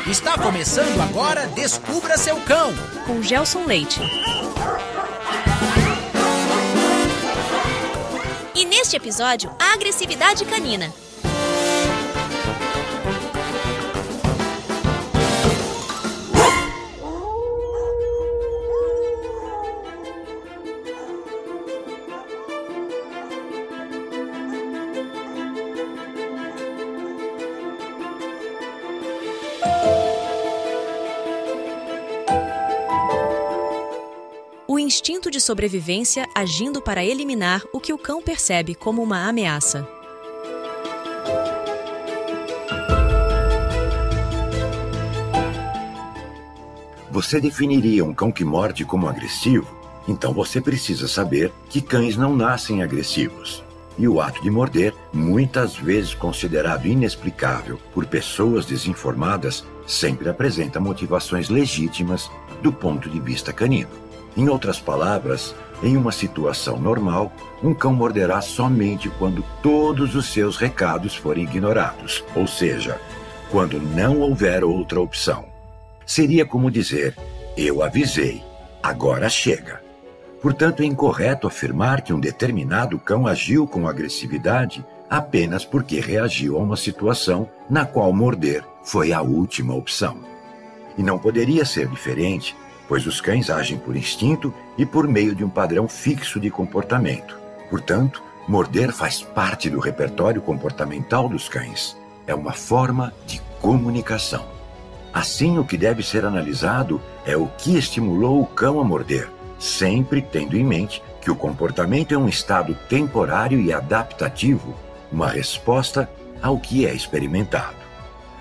Está começando agora Descubra Seu Cão, com Gelson Leite. E neste episódio, a agressividade canina. O instinto de sobrevivência agindo para eliminar o que o cão percebe como uma ameaça. Você definiria um cão que morde como agressivo? Então você precisa saber que cães não nascem agressivos. E o ato de morder, muitas vezes considerado inexplicável por pessoas desinformadas, sempre apresenta motivações legítimas do ponto de vista canino. Em outras palavras, em uma situação normal, um cão morderá somente quando todos os seus recados forem ignorados, ou seja, quando não houver outra opção. Seria como dizer, eu avisei, agora chega. Portanto, é incorreto afirmar que um determinado cão agiu com agressividade apenas porque reagiu a uma situação na qual morder foi a última opção. E não poderia ser diferente, pois os cães agem por instinto e por meio de um padrão fixo de comportamento. Portanto, morder faz parte do repertório comportamental dos cães. É uma forma de comunicação. Assim, o que deve ser analisado é o que estimulou o cão a morder, sempre tendo em mente que o comportamento é um estado temporário e adaptativo, uma resposta ao que é experimentado.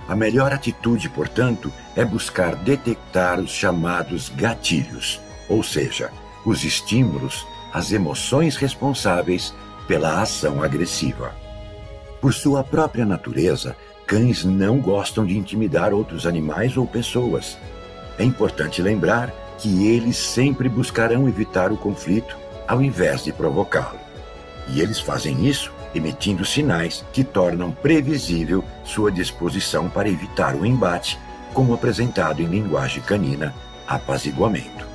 A melhor atitude, portanto, é buscar detectar os chamados gatilhos, ou seja, os estímulos, as emoções responsáveis pela ação agressiva. Por sua própria natureza, cães não gostam de intimidar outros animais ou pessoas. É importante lembrar que eles sempre buscarão evitar o conflito ao invés de provocá-lo. E eles fazem isso emitindo sinais que tornam previsível sua disposição para evitar o embate, como apresentado em linguagem canina, apaziguamento.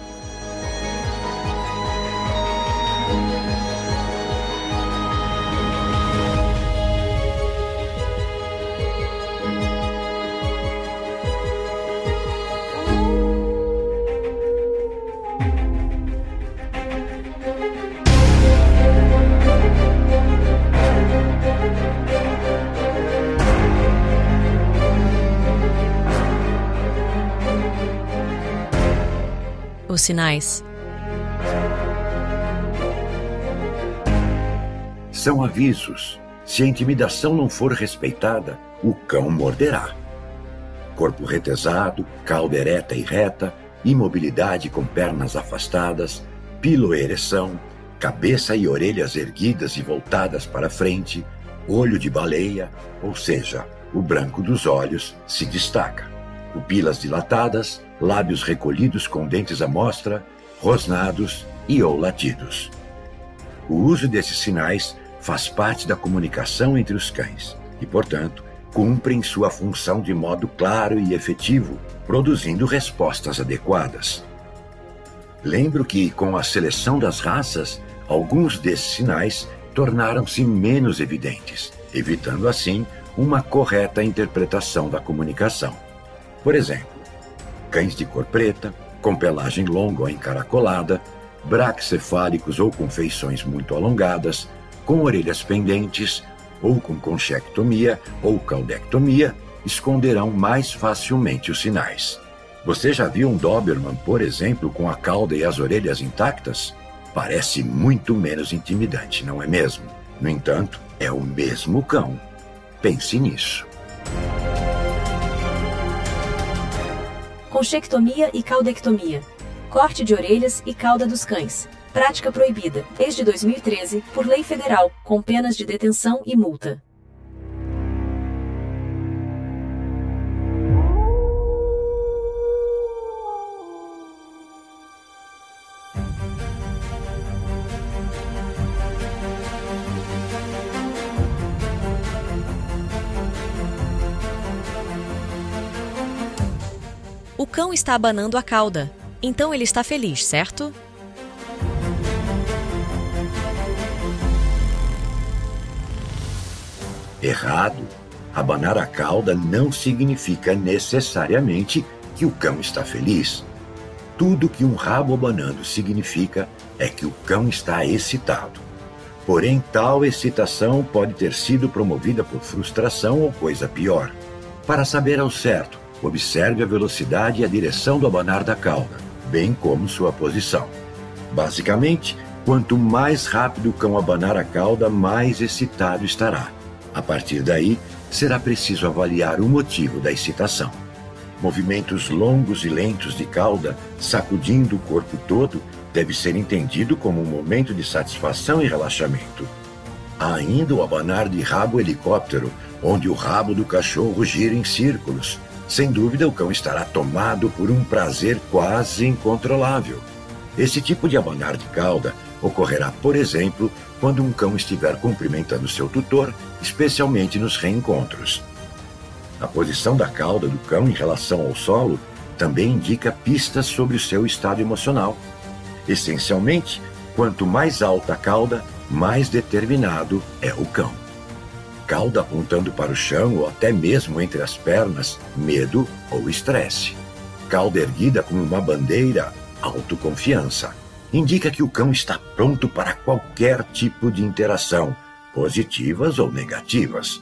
Os sinais. São avisos. Se a intimidação não for respeitada, o cão morderá. Corpo retesado, cauda ereta e reta, imobilidade com pernas afastadas, piloereção, cabeça e orelhas erguidas e voltadas para frente, olho de baleia, ou seja, o branco dos olhos se destaca. Pupilas dilatadas, lábios recolhidos com dentes à mostra, rosnados e ou latidos. O uso desses sinais faz parte da comunicação entre os cães e, portanto, cumprem sua função de modo claro e efetivo, produzindo respostas adequadas. Lembro que, com a seleção das raças, alguns desses sinais tornaram-se menos evidentes, evitando assim uma correta interpretação da comunicação. Por exemplo, cães de cor preta, com pelagem longa ou encaracolada, braquicefálicos ou com feições muito alongadas, com orelhas pendentes, ou com conchectomia ou caudectomia, esconderão mais facilmente os sinais. Você já viu um Doberman, por exemplo, com a cauda e as orelhas intactas? Parece muito menos intimidante, não é mesmo? No entanto, é o mesmo cão. Pense nisso. Conchectomia e caudectomia. Corte de orelhas e cauda dos cães. Prática proibida, desde 2013, por lei federal, com penas de detenção e multa. O cão está abanando a cauda, então ele está feliz, certo? Errado. Abanar a cauda não significa necessariamente que o cão está feliz. Tudo que um rabo abanando significa é que o cão está excitado. Porém, tal excitação pode ter sido promovida por frustração ou coisa pior. Para saber ao certo, observe a velocidade e a direção do abanar da cauda, bem como sua posição. Basicamente, quanto mais rápido o cão abanar a cauda, mais excitado estará. A partir daí, será preciso avaliar o motivo da excitação. Movimentos longos e lentos de cauda, sacudindo o corpo todo, deve ser entendido como um momento de satisfação e relaxamento. Há ainda o abanar de rabo helicóptero, onde o rabo do cachorro gira em círculos. Sem dúvida, o cão estará tomado por um prazer quase incontrolável. Esse tipo de abanar de cauda ocorrerá, por exemplo, quando um cão estiver cumprimentando seu tutor, especialmente nos reencontros. A posição da cauda do cão em relação ao solo também indica pistas sobre o seu estado emocional. Essencialmente, quanto mais alta a cauda, mais determinado é o cão. Cauda apontando para o chão ou até mesmo entre as pernas, medo ou estresse. Cauda erguida como uma bandeira, autoconfiança. Indica que o cão está pronto para qualquer tipo de interação, positivas ou negativas.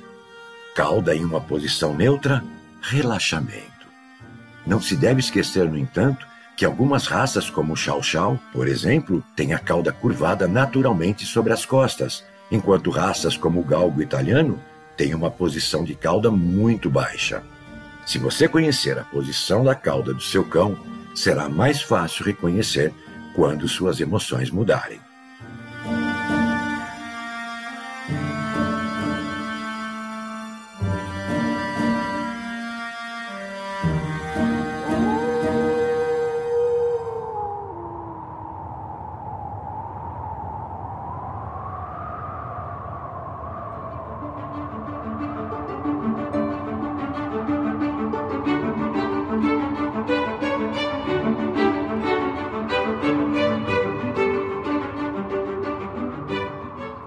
Cauda em uma posição neutra, relaxamento. Não se deve esquecer, no entanto, que algumas raças, como o Chow Chow, por exemplo, têm a cauda curvada naturalmente sobre as costas, enquanto raças como o Galgo italiano têm uma posição de cauda muito baixa. Se você conhecer a posição da cauda do seu cão, será mais fácil reconhecer quando suas emoções mudarem.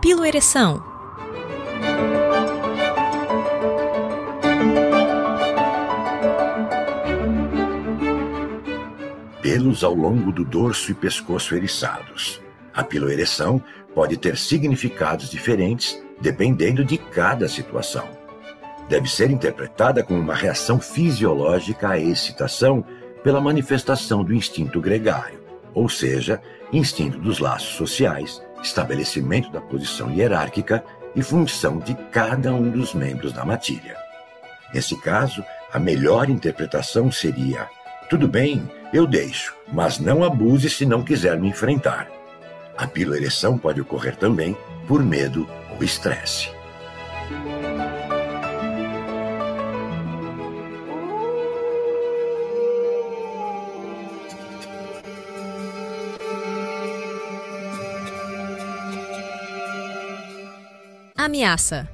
Piloereção. Pelos ao longo do dorso e pescoço eriçados. A piloereção pode ter significados diferentes dependendo de cada situação. Deve ser interpretada como uma reação fisiológica à excitação pela manifestação do instinto gregário, ou seja, instinto dos laços sociais, estabelecimento da posição hierárquica e função de cada um dos membros da matilha. Nesse caso, a melhor interpretação seria: tudo bem, eu deixo, mas não abuse se não quiser me enfrentar. A piloereção pode ocorrer também por medo ou estresse. Ameaça.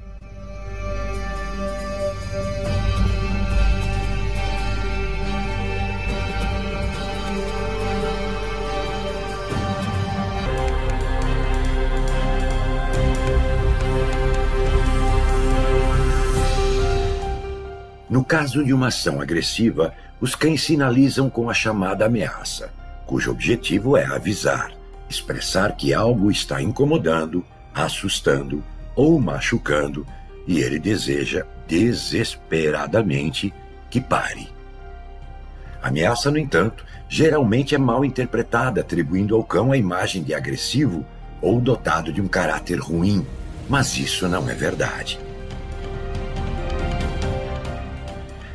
No caso de uma ação agressiva, os cães sinalizam com a chamada ameaça, cujo objetivo é avisar, expressar que algo está incomodando, assustando ou machucando, e ele deseja desesperadamente que pare. A ameaça, no entanto, geralmente é mal interpretada, atribuindo ao cão a imagem de agressivo ou dotado de um caráter ruim, mas isso não é verdade.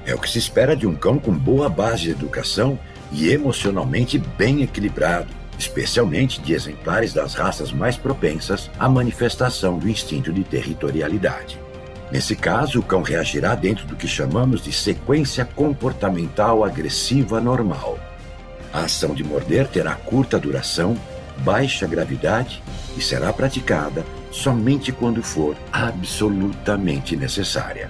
É o que se espera de um cão com boa base de educação e emocionalmente bem equilibrado, especialmente de exemplares das raças mais propensas à manifestação do instinto de territorialidade. Nesse caso, o cão reagirá dentro do que chamamos de sequência comportamental agressiva normal. A ação de morder terá curta duração, baixa gravidade e será praticada somente quando for absolutamente necessária.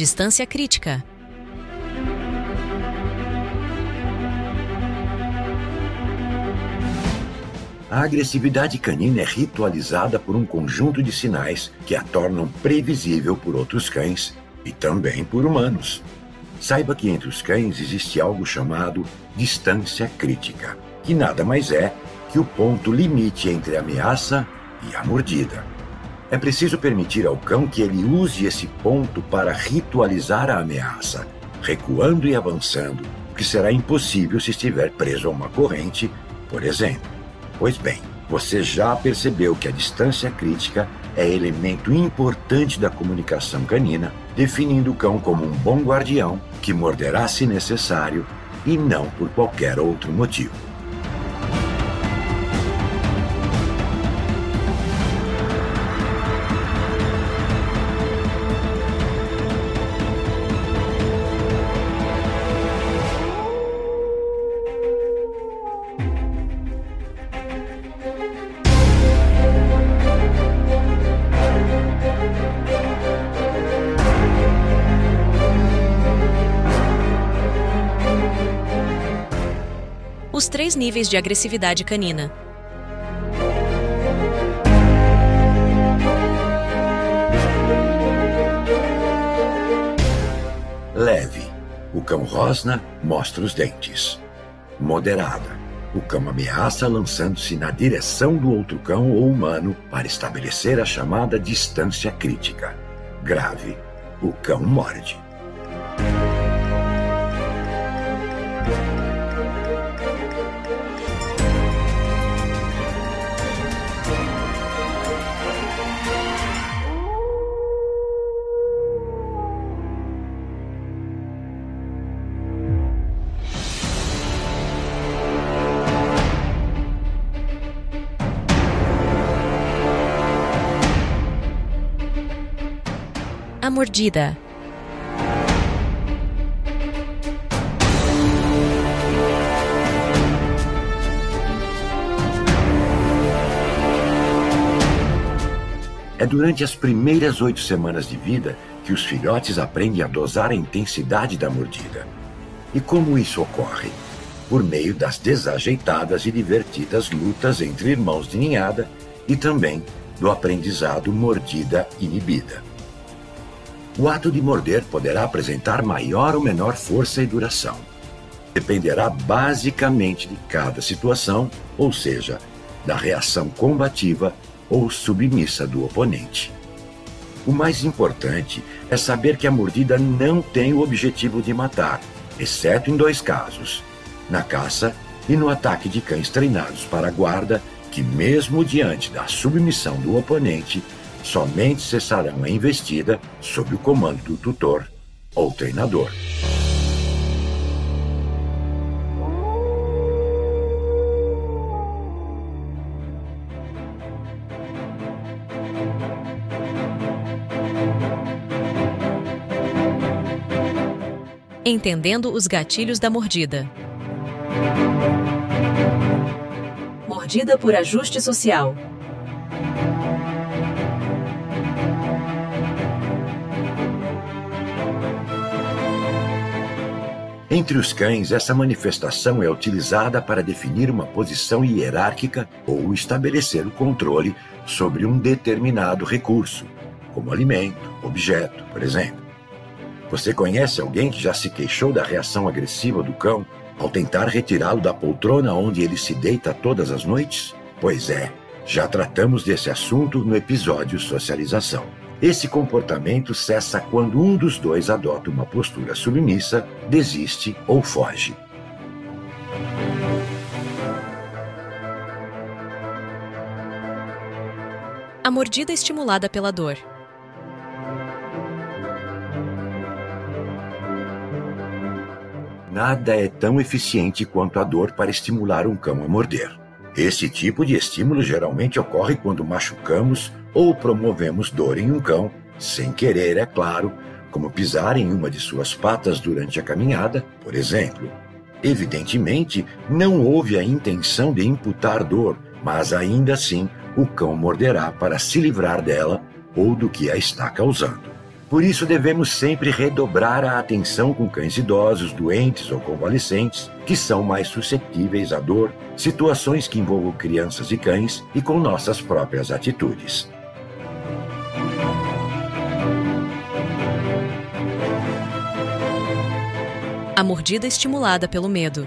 Distância crítica. A agressividade canina é ritualizada por um conjunto de sinais que a tornam previsível por outros cães e também por humanos. Saiba que entre os cães existe algo chamado distância crítica, que nada mais é que o ponto limite entre a ameaça e a mordida. É preciso permitir ao cão que ele use esse ponto para ritualizar a ameaça, recuando e avançando, o que será impossível se estiver preso a uma corrente, por exemplo. Pois bem, você já percebeu que a distância crítica é elemento importante da comunicação canina, definindo o cão como um bom guardião que morderá se necessário e não por qualquer outro motivo. Os 3 níveis de agressividade canina. Leve. O cão rosna, mostra os dentes. Moderada. O cão ameaça lançando-se na direção do outro cão ou humano para estabelecer a chamada distância crítica. Grave. O cão morde. A mordida. É durante as primeiras 8 semanas de vida que os filhotes aprendem a dosar a intensidade da mordida. E como isso ocorre? Por meio das desajeitadas e divertidas lutas entre irmãos de ninhada e também do aprendizado mordida inibida. O ato de morder poderá apresentar maior ou menor força e duração. Dependerá basicamente de cada situação, ou seja, da reação combativa ou submissa do oponente. O mais importante é saber que a mordida não tem o objetivo de matar, exceto em 2 casos: na caça e no ataque de cães treinados para a guarda, que mesmo diante da submissão do oponente, somente cessarão a investida sob o comando do tutor ou treinador. Entendendo os gatilhos da mordida. Mordida por ajuste social. Entre os cães, essa manifestação é utilizada para definir uma posição hierárquica ou estabelecer o controle sobre um determinado recurso, como alimento, objeto, por exemplo. Você conhece alguém que já se queixou da reação agressiva do cão ao tentar retirá-lo da poltrona onde ele se deita todas as noites? Pois é, já tratamos desse assunto no episódio Socialização. Esse comportamento cessa quando um dos dois adota uma postura submissa, desiste ou foge. A mordida estimulada pela dor. Nada é tão eficiente quanto a dor para estimular um cão a morder. Esse tipo de estímulo geralmente ocorre quando machucamos ou promovemos dor em um cão, sem querer, é claro, como pisar em uma de suas patas durante a caminhada, por exemplo. Evidentemente, não houve a intenção de imputar dor, mas ainda assim o cão morderá para se livrar dela ou do que a está causando. Por isso devemos sempre redobrar a atenção com cães idosos, doentes ou convalescentes, que são mais suscetíveis à dor, situações que envolvam crianças e cães e com nossas próprias atitudes. A mordida estimulada pelo medo.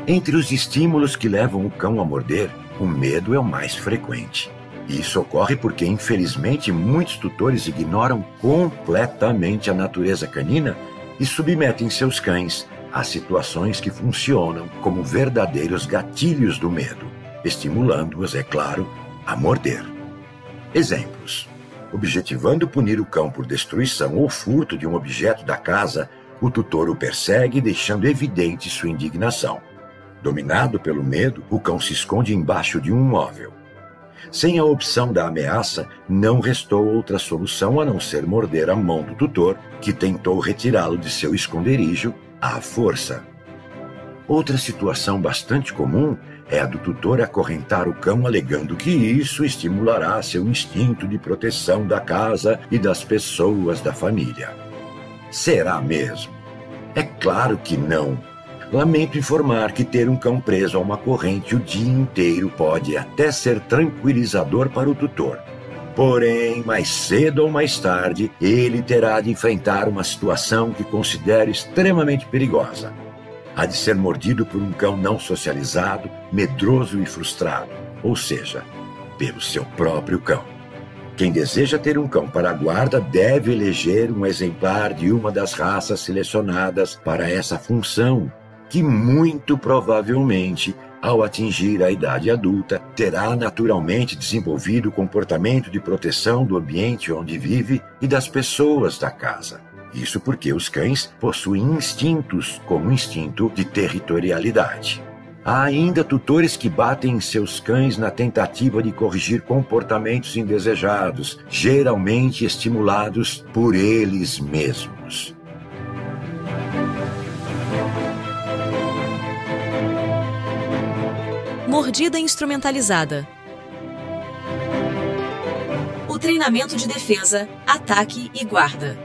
Entre os estímulos que levam o cão a morder, o medo é o mais frequente. Isso ocorre porque, infelizmente, muitos tutores ignoram completamente a natureza canina e submetem seus cães a situações que funcionam como verdadeiros gatilhos do medo, estimulando-os, é claro, a morder. Exemplos. Objetivando punir o cão por destruição ou furto de um objeto da casa, o tutor o persegue, deixando evidente sua indignação. Dominado pelo medo, o cão se esconde embaixo de um móvel. Sem a opção da ameaça, não restou outra solução a não ser morder a mão do tutor, que tentou retirá-lo de seu esconderijo à força. Outra situação bastante comum é a do tutor acorrentar o cão alegando que isso estimulará seu instinto de proteção da casa e das pessoas da família. Será mesmo? É claro que não. Lamento informar que ter um cão preso a uma corrente o dia inteiro pode até ser tranquilizador para o tutor. Porém, mais cedo ou mais tarde, ele terá de enfrentar uma situação que considero extremamente perigosa. Há de ser mordido por um cão não socializado, medroso e frustrado, ou seja, pelo seu próprio cão. Quem deseja ter um cão para a guarda deve eleger um exemplar de uma das raças selecionadas para essa função, que muito provavelmente, ao atingir a idade adulta, terá naturalmente desenvolvido o comportamento de proteção do ambiente onde vive e das pessoas da casa. Isso porque os cães possuem instintos, como o instinto de territorialidade. Há ainda tutores que batem em seus cães na tentativa de corrigir comportamentos indesejados, geralmente estimulados por eles mesmos. Mordida instrumentalizada. O treinamento de defesa, ataque e guarda.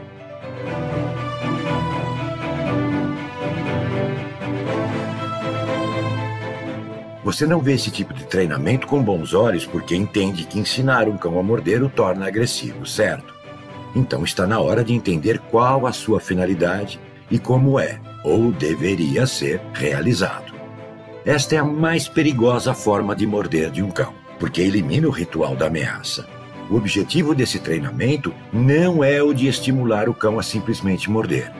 Você não vê esse tipo de treinamento com bons olhos porque entende que ensinar um cão a morder o torna agressivo, certo? Então está na hora de entender qual a sua finalidade e como é, ou deveria ser, realizado. Esta é a mais perigosa forma de morder de um cão, porque elimina o ritual da ameaça. O objetivo desse treinamento não é o de estimular o cão a simplesmente morder.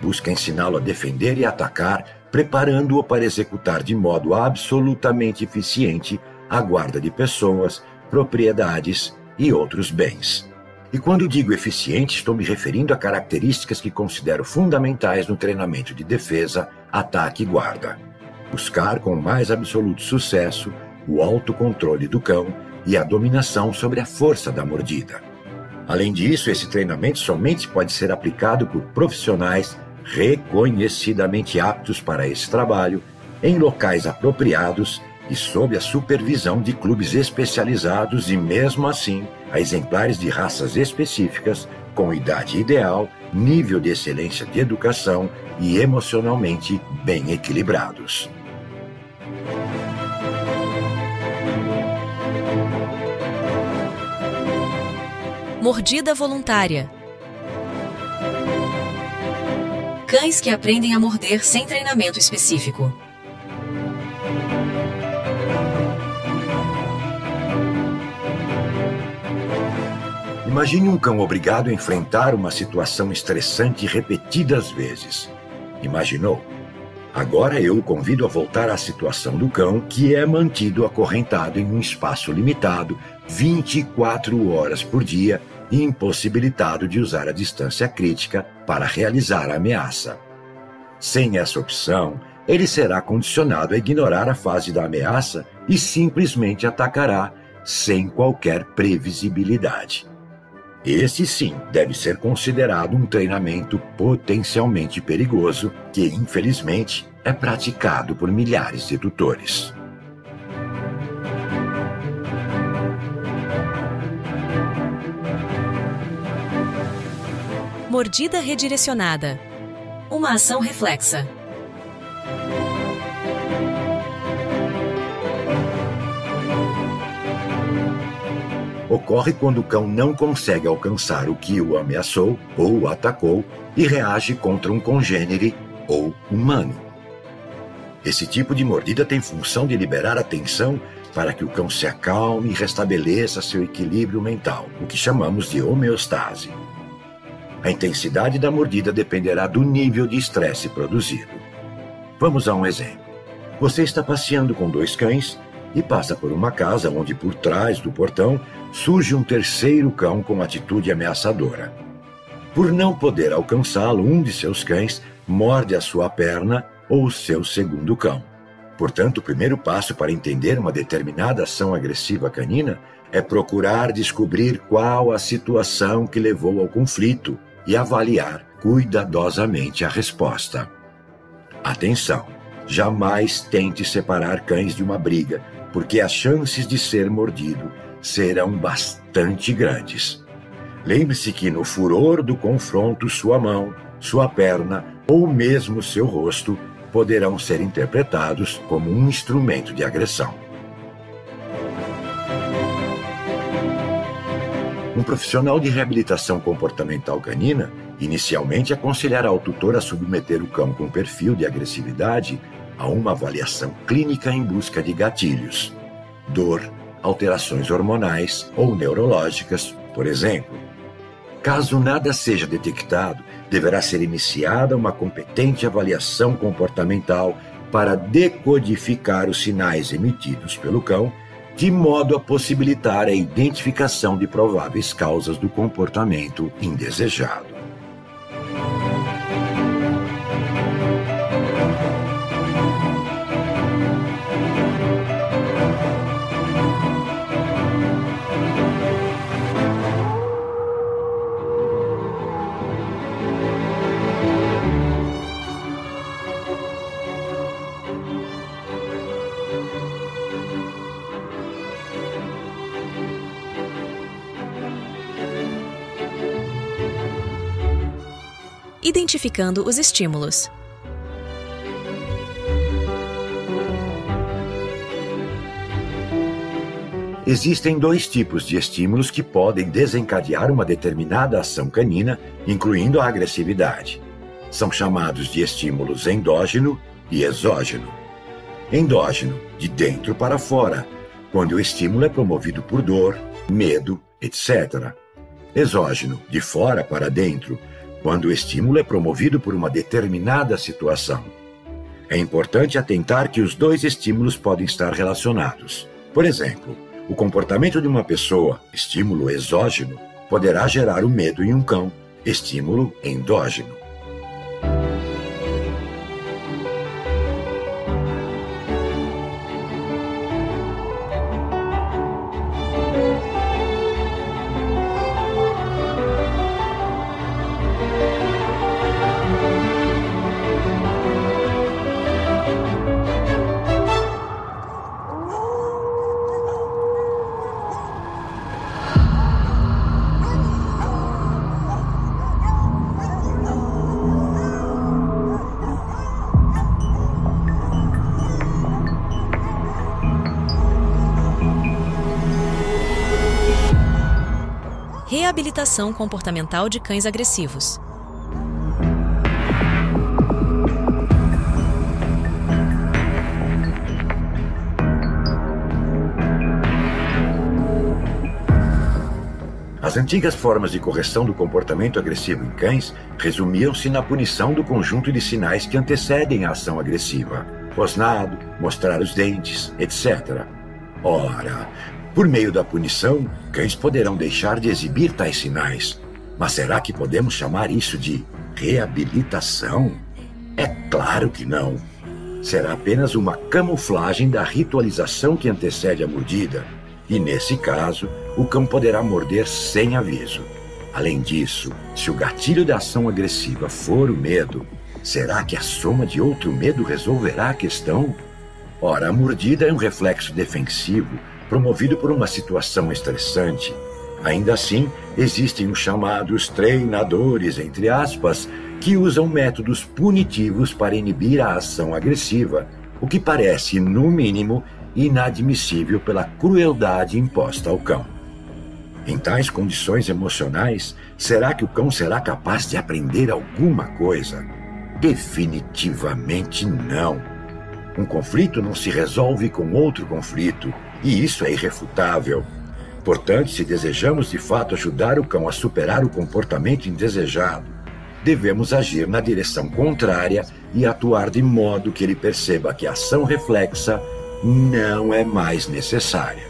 Busca ensiná-lo a defender e atacar, preparando-o para executar de modo absolutamente eficiente a guarda de pessoas, propriedades e outros bens. E quando digo eficiente, estou me referindo a características que considero fundamentais no treinamento de defesa, ataque e guarda. Buscar com o mais absoluto sucesso o autocontrole do cão e a dominação sobre a força da mordida. Além disso, esse treinamento somente pode ser aplicado por profissionais reconhecidamente aptos para esse trabalho, em locais apropriados e sob a supervisão de clubes especializados e, mesmo assim, a exemplares de raças específicas, com idade ideal, nível de excelência de educação e emocionalmente bem equilibrados. Mordida voluntária. Cães que aprendem a morder sem treinamento específico. Imagine um cão obrigado a enfrentar uma situação estressante repetidas vezes. Imaginou? Agora eu o convido a voltar à situação do cão que é mantido acorrentado em um espaço limitado 24 horas por dia e impossibilitado de usar a distância crítica para realizar a ameaça. Sem essa opção, ele será condicionado a ignorar a fase da ameaça e simplesmente atacará sem qualquer previsibilidade. Esse sim deve ser considerado um treinamento potencialmente perigoso que, infelizmente, é praticado por milhares de tutores. Mordida redirecionada. Uma ação reflexa. Ocorre quando o cão não consegue alcançar o que o ameaçou ou o atacou e reage contra um congênere ou humano. Esse tipo de mordida tem função de liberar a tensão para que o cão se acalme e restabeleça seu equilíbrio mental, o que chamamos de homeostase. A intensidade da mordida dependerá do nível de estresse produzido. Vamos a um exemplo. Você está passeando com 2 cães e passa por uma casa onde, por trás do portão, surge um terceiro cão com atitude ameaçadora. Por não poder alcançá-lo, um de seus cães morde a sua perna ou o seu segundo cão. Portanto, o primeiro passo para entender uma determinada ação agressiva canina é procurar descobrir qual a situação que levou ao conflito e avaliar cuidadosamente a resposta. Atenção! Jamais tente separar cães de uma briga, porque as chances de ser mordido serão bastante grandes. Lembre-se que no furor do confronto, sua mão, sua perna ou mesmo seu rosto poderão ser interpretados como um instrumento de agressão. Um profissional de reabilitação comportamental canina inicialmente aconselhará o tutor a submeter o cão com perfil de agressividade a uma avaliação clínica em busca de gatilhos, dor, alterações hormonais ou neurológicas, por exemplo. Caso nada seja detectado, deverá ser iniciada uma competente avaliação comportamental para decodificar os sinais emitidos pelo cão, de modo a possibilitar a identificação de prováveis causas do comportamento indesejado. Identificando os estímulos. Existem 2 tipos de estímulos que podem desencadear uma determinada ação canina, incluindo a agressividade. São chamados de estímulos endógeno e exógeno. Endógeno, de dentro para fora, quando o estímulo é promovido por dor, medo, etc. Exógeno, de fora para dentro, quando o estímulo é promovido por uma determinada situação. É importante atentar que os 2 estímulos podem estar relacionados. Por exemplo, o comportamento de uma pessoa, estímulo exógeno, poderá gerar o medo em um cão, estímulo endógeno. Reabilitação comportamental de cães agressivos. As antigas formas de correção do comportamento agressivo em cães resumiam-se na punição do conjunto de sinais que antecedem a ação agressiva. Rosnado, mostrar os dentes, etc. Ora, por meio da punição, cães poderão deixar de exibir tais sinais. Mas será que podemos chamar isso de reabilitação? É claro que não. Será apenas uma camuflagem da ritualização que antecede a mordida. E, nesse caso, o cão poderá morder sem aviso. Além disso, se o gatilho da ação agressiva for o medo, será que a soma de outro medo resolverá a questão? Ora, a mordida é um reflexo defensivo promovido por uma situação estressante Ainda assim, existem os chamados treinadores, entre aspas, que usam métodos punitivos para inibir a ação agressiva, o que parece, no mínimo, inadmissível pela crueldade imposta ao cão. Em tais condições emocionais, será que o cão será capaz de aprender alguma coisa? Definitivamente não. Um conflito não se resolve com outro conflito, e isso é irrefutável. Portanto, se desejamos de fato ajudar o cão a superar o comportamento indesejado, devemos agir na direção contrária e atuar de modo que ele perceba que a ação reflexa não é mais necessária.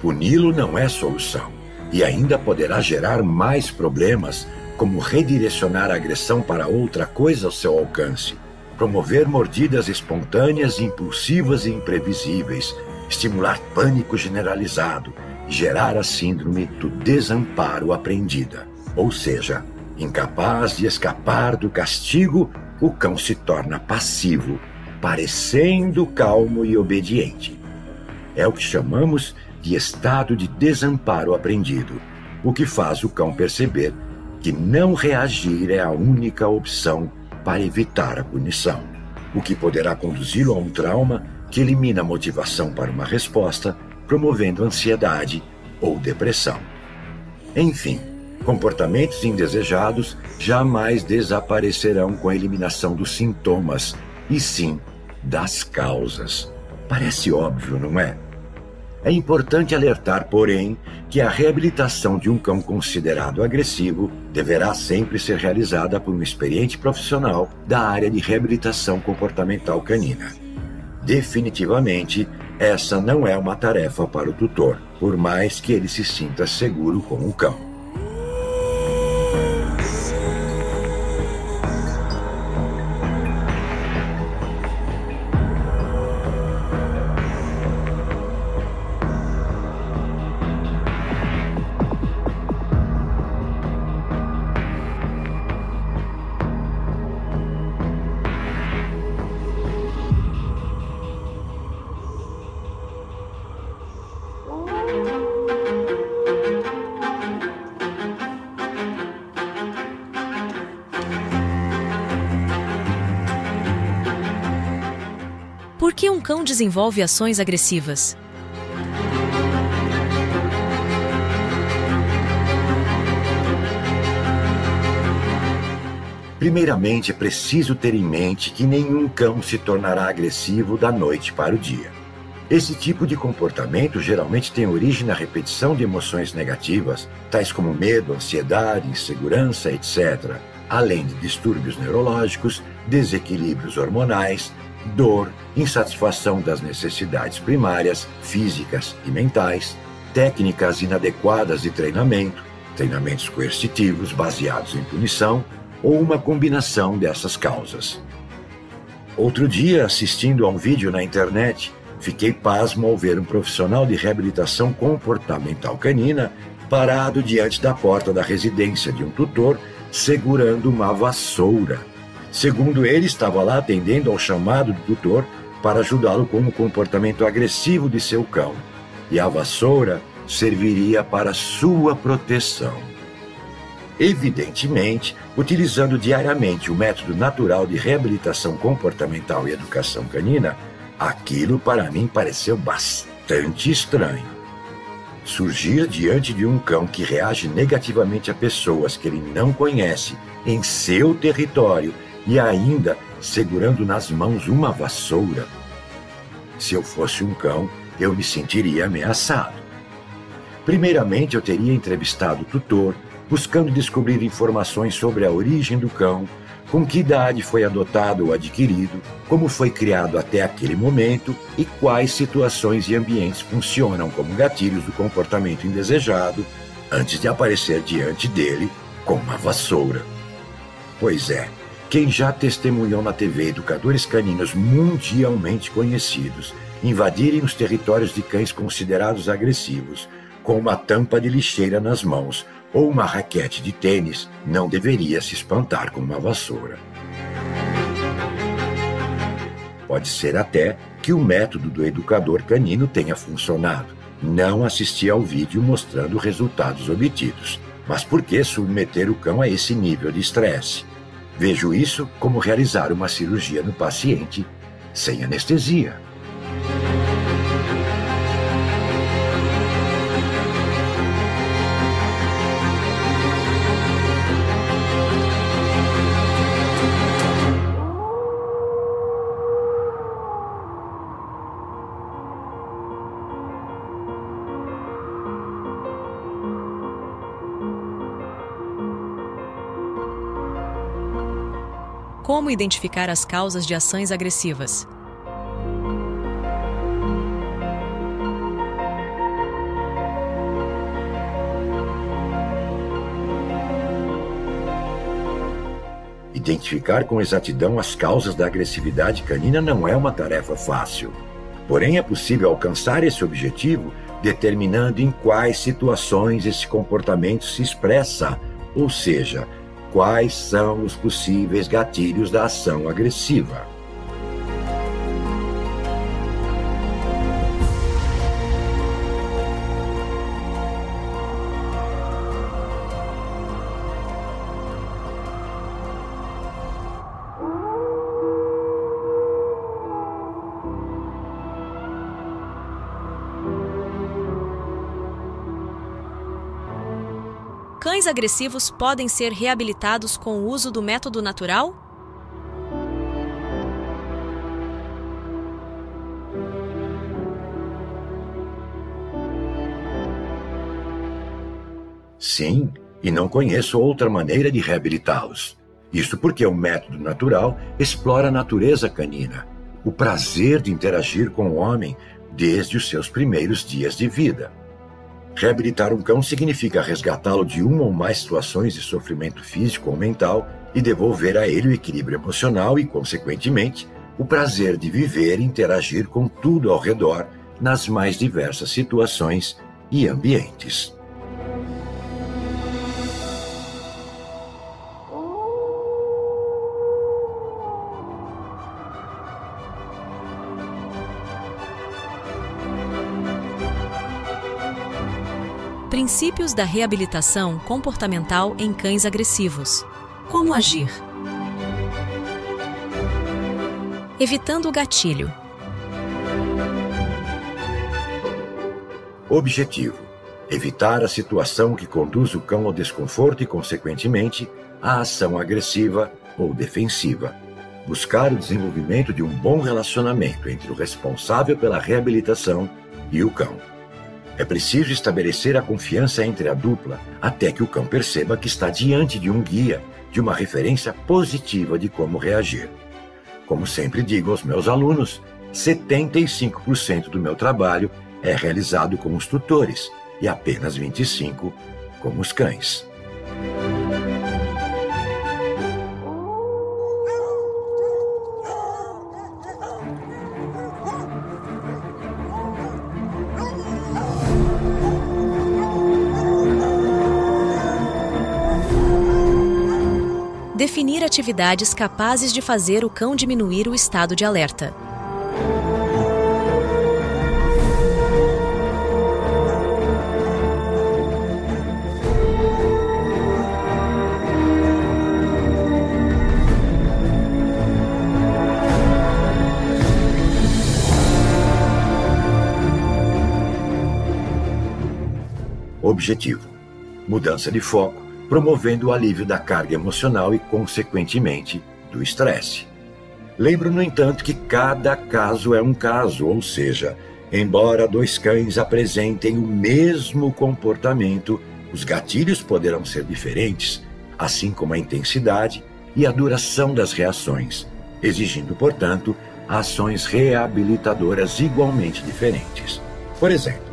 Puni-lo não é solução, e ainda poderá gerar mais problemas, como redirecionar a agressão para outra coisa ao seu alcance, promover mordidas espontâneas, impulsivas e imprevisíveis, estimular pânico generalizado, gerar a síndrome do desamparo aprendida. Ou seja, incapaz de escapar do castigo, o cão se torna passivo, parecendo calmo e obediente. É o que chamamos de estado de desamparo aprendido, o que faz o cão perceber que não reagir é a única opção para evitar a punição, o que poderá conduzi-lo a um trauma que elimina a motivação para uma resposta, promovendo ansiedade ou depressão. Enfim, comportamentos indesejados jamais desaparecerão com a eliminação dos sintomas, e sim das causas. Parece óbvio, não é? É importante alertar, porém, que a reabilitação de um cão considerado agressivo deverá sempre ser realizada por um experiente profissional da área de reabilitação comportamental canina. Definitivamente, essa não é uma tarefa para o tutor, por mais que ele se sinta seguro com o cão. Por que um cão desenvolve ações agressivas? Primeiramente, é preciso ter em mente que nenhum cão se tornará agressivo da noite para o dia. Esse tipo de comportamento geralmente tem origem na repetição de emoções negativas, tais como medo, ansiedade, insegurança, etc., além de distúrbios neurológicos, desequilíbrios hormonais, dor, insatisfação das necessidades primárias, físicas e mentais, técnicas inadequadas de treinamento, treinamentos coercitivos baseados em punição, ou uma combinação dessas causas. Outro dia, assistindo a um vídeo na internet, fiquei pasmo ao ver um profissional de reabilitação comportamental canina parado diante da porta da residência de um tutor, segurando uma vassoura. Segundo ele, estava lá atendendo ao chamado do tutor para ajudá-lo com o comportamento agressivo de seu cão, e a vassoura serviria para sua proteção. Evidentemente, utilizando diariamente o método natural de reabilitação comportamental e educação canina, aquilo para mim pareceu bastante estranho. Surgir diante de um cão que reage negativamente a pessoas que ele não conhece em seu território e ainda segurando nas mãos uma vassoura. Se eu fosse um cão, eu me sentiria ameaçado. Primeiramente, eu teria entrevistado o tutor, buscando descobrir informações sobre a origem do cão, com que idade foi adotado ou adquirido, como foi criado até aquele momento e quais situações e ambientes funcionam como gatilhos do comportamento indesejado, antes de aparecer diante dele com uma vassoura. Pois é, quem já testemunhou na TV educadores caninos mundialmente conhecidos invadirem os territórios de cães considerados agressivos com uma tampa de lixeira nas mãos ou uma raquete de tênis, não deveria se espantar com uma vassoura. Pode ser até que o método do educador canino tenha funcionado, não assistir ao vídeo mostrando resultados obtidos, mas por que submeter o cão a esse nível de estresse? Vejo isso como realizar uma cirurgia no paciente sem anestesia. Como identificar as causas de ações agressivas? Identificar com exatidão as causas da agressividade canina não é uma tarefa fácil. Porém, é possível alcançar esse objetivo determinando em quais situações esse comportamento se expressa, ou seja, quais são os possíveis gatilhos da ação agressiva. Cães agressivos podem ser reabilitados com o uso do método natural? Sim, e não conheço outra maneira de reabilitá-los. Isso porque o método natural explora a natureza canina, o prazer de interagir com o homem desde os seus primeiros dias de vida. Reabilitar um cão significa resgatá-lo de uma ou mais situações de sofrimento físico ou mental e devolver a ele o equilíbrio emocional e, consequentemente, o prazer de viver e interagir com tudo ao redor nas mais diversas situações e ambientes. Princípios da reabilitação comportamental em cães agressivos. Como agir? Evitando o gatilho. Objetivo: evitar a situação que conduz o cão ao desconforto e, consequentemente, à ação agressiva ou defensiva. Buscar o desenvolvimento de um bom relacionamento entre o responsável pela reabilitação e o cão. É preciso estabelecer a confiança entre a dupla até que o cão perceba que está diante de um guia, de uma referência positiva de como reagir. Como sempre digo aos meus alunos, 75% do meu trabalho é realizado com os tutores e apenas 25% com os cães. Definir atividades capazes de fazer o cão diminuir o estado de alerta. Objetivo: mudança de foco, promovendo o alívio da carga emocional e, consequentemente, do estresse. Lembro, no entanto, que cada caso é um caso, ou seja, embora dois cães apresentem o mesmo comportamento, os gatilhos poderão ser diferentes, assim como a intensidade e a duração das reações, exigindo, portanto, ações reabilitadoras igualmente diferentes. Por exemplo,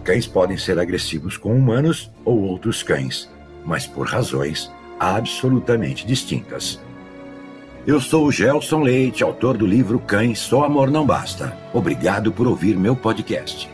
cães podem ser agressivos com humanos ou outros cães, mas por razões absolutamente distintas. Eu sou o Gelson Leite, autor do livro Cães, Só Amor Não Basta. Obrigado por ouvir meu podcast.